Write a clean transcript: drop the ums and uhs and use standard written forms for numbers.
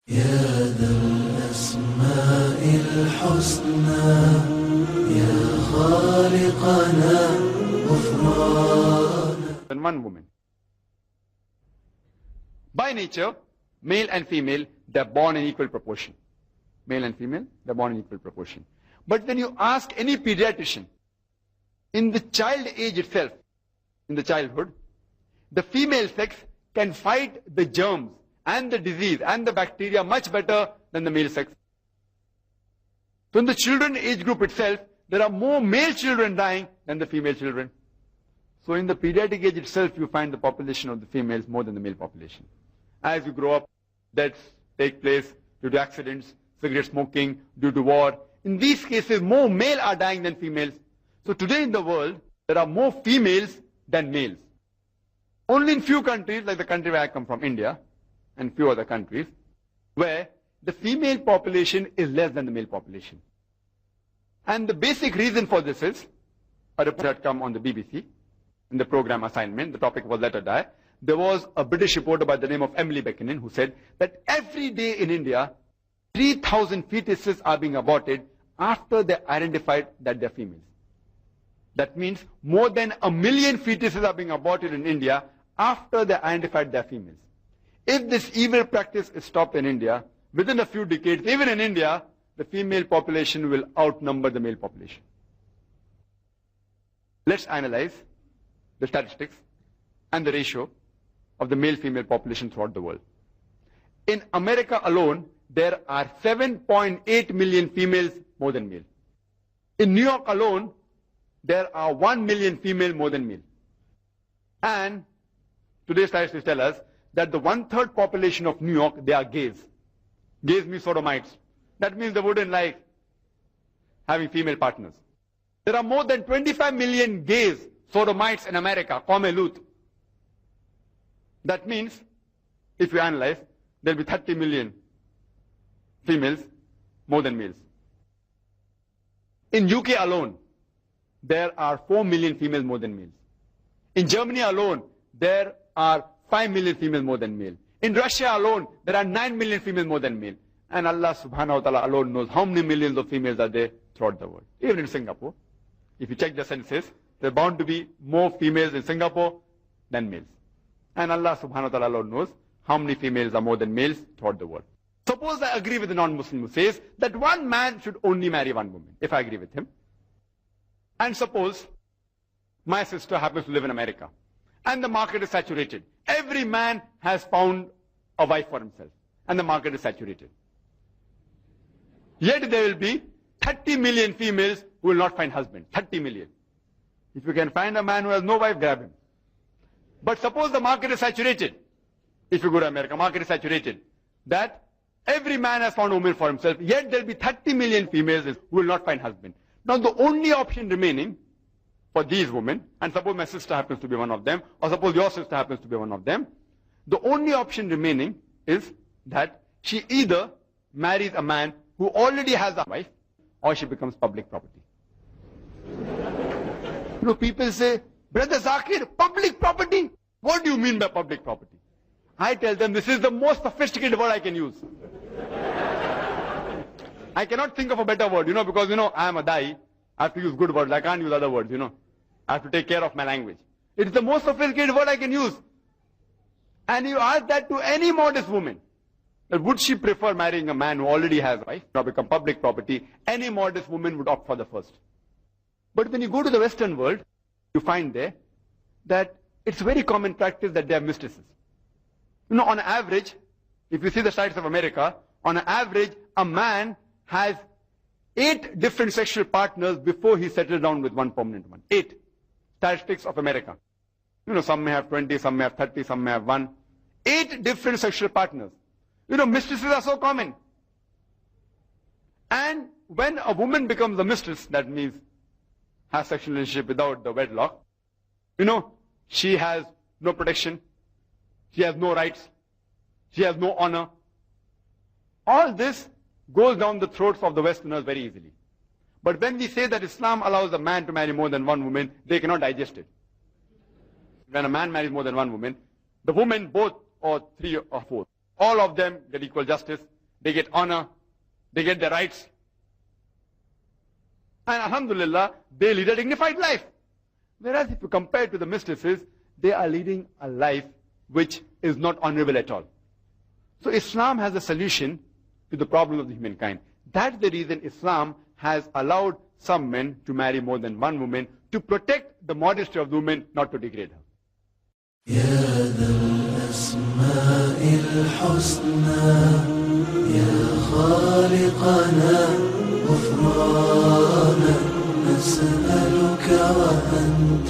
يا ذا الأسماء الحسنى يا خالقنا غفرانا. Than one woman. By nature, male and female, they're born in equal proportion. Male and female, they're born in equal proportion. But when you ask any pediatrician, in the child age itself, in the childhood, the female sex can fight the germs and the disease and the bacteria much better than the male sex. So in the children age group itself, there are more male children dying than the female children. So in the pediatric age itself, you find the population of the females more than the male population. As you grow up, deaths take place due to accidents, cigarette smoking, due to war. In these cases, more male are dying than females. So today in the world, there are more females than males. Only in few countries, like the country where I come from, India, and few other countries, where the female population is less than the male population. And the basic reason for this is, a report had come on the BBC, in the program assignment, the topic was Let Her Die. There was a British reporter by the name of Emily Beckonen who said that every day in India, 3,000 fetuses are being aborted after they identified that they're females. That means more than 1 million fetuses are being aborted in India after they identified they're females. If this evil practice is stopped in India, within a few decades, even in India, the female population will outnumber the male population. Let's analyze the statistics and the ratio of the male-female population throughout the world. In America alone, there are 7.8 million females more than male. In New York alone, there are 1 million female more than male. And today's statistics tell us that the 1/3 population of New York, they are gays. Gays means sodomites. That means they wouldn't like having female partners. There are more than 25 million gays, sodomites in America, Qawm-e Lut. That means, if you analyze, there will be 30 million females more than males. In UK alone, there are 4 million females more than males. In Germany alone, there are 5 million females more than male. In Russia alone, there are 9 million females more than male. And Allah subhanahu wa ta'ala alone knows how many millions of females are there throughout the world. Even in Singapore, if you check the census, there are bound to be more females in Singapore than males. And Allah subhanahu wa ta'ala alone knows how many females are more than males throughout the world. Suppose I agree with the non-Muslim who says that one man should only marry one woman, if I agree with him. And suppose my sister happens to live in America, and the market is saturated. Every man has found a wife for himself, and the market is saturated. Yet there will be 30 million females who will not find husband. 30 million. If you can find a man who has no wife, grab him. But suppose the market is saturated. If you go to America, market is saturated. That every man has found a woman for himself, yet there will be 30 million females who will not find husband. Now the only option remaining for these women, and suppose my sister happens to be one of them, or suppose your sister happens to be one of them, the only option remaining is that she either marries a man who already has a wife, or she becomes public property. You know, people say, Brother Zakir, public property? What do you mean by public property? I tell them this is the most sophisticated word I can use. I cannot think of a better word, because, I am a Dai. I have to use good words. I can't use other words, I have to take care of my language. It is the most sophisticated word I can use. And you ask that to any modest woman, that would she prefer marrying a man who already has a wife, or become public property? Any modest woman would opt for the first. But when you go to the Western world, you find there that it's very common practice that they have mistresses. On average, if you see the statistics of America, on average, a man has 8 different sexual partners before he settles down with one permanent one. 8. Statistics of America. Some may have 20, some may have 30, some may have 1. 8 different sexual partners. Mistresses are so common. And when a woman becomes a mistress, that means has sexual relationship without the wedlock, she has no protection, she has no rights, she has no honor. All this goes down the throats of the Westerners very easily. But when we say that Islam allows a man to marry more than one woman, they cannot digest it. When a man marries more than one woman, the women, both or 3 or 4, all of them get equal justice, they get honor, they get their rights. And alhamdulillah, they lead a dignified life. Whereas if you compare it to the mistresses, they are leading a life which is not honorable at all. So Islam has a solution to the problem of the humankind. That's the reason Islam has allowed some men to marry more than one woman to protect the modesty of the woman, not to degrade her. يا ذا الأسماء الحسنى يا خالقنا غفرانا نسألك وأنت